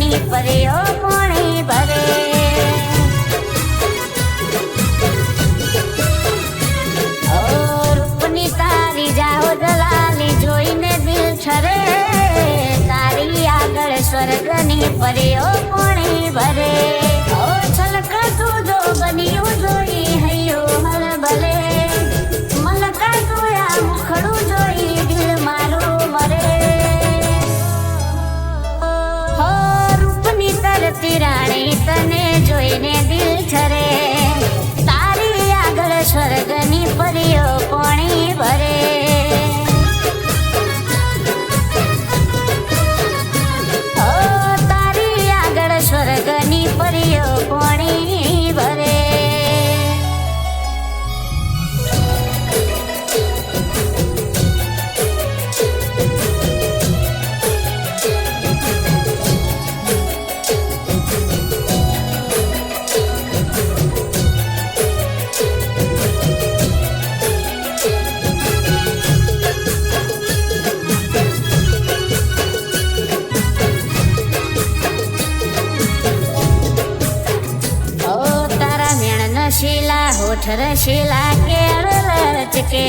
સ્વર્ગની પરીઓ પોણી ભરે રૂપની તારી જાહો દલાલી જોઈને દિલ ઠરે તારી આગળ સ્વર્ગની પરીઓ પોણી ભરે છલકતું જો બન્યું જોઈ હૈયો હળબલે મલકાતું આ મુખડું જોઈ દિલ મારું મરે રૂપની તરતી રાણી તને જોઈને દિલ ઠરે તારી આગળ સ્વર્ગની પરીઓ પોણી ભરે તારી આગળ સ્વર્ગની પરીઓ પોણી ભરે શીલા હોઠ રશીલા કેળ લચકે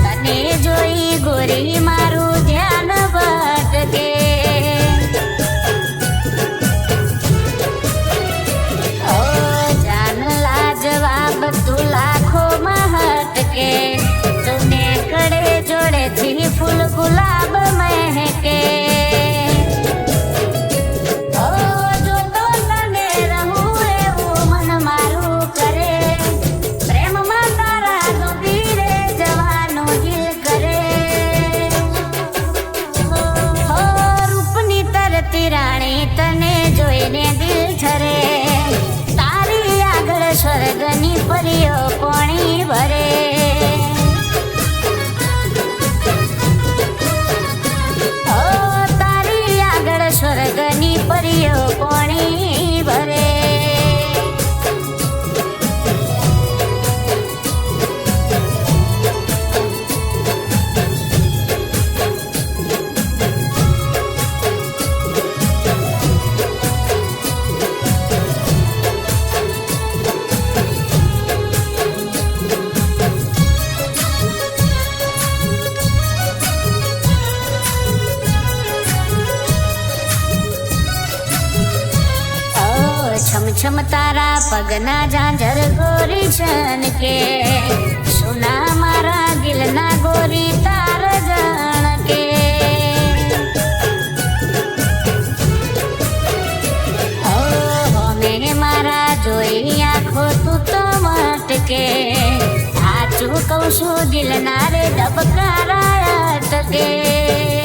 તને જોઈ ગોરી મારું ધ્યાન ભટકે જાન લાજવાબ તું લાખોમાં હટકે તુને કડે જોડેથી ફૂલ ગુલાબ મહેકે રાણી તને જોઈને દિલ ઠરે તારી આગળ સ્વર્ગની પરીઓ પોણી ભરે તારી આગળ સ્વર્ગની પરીઓ પોણી ભરે छम छम तारा पगना झांझर गोरी छन के सुना मारा दिलना गोरी तार जान के हमें मारा जोई आँखो तू तो मटके हाचू कहूं दिलना रे धबकारा अटके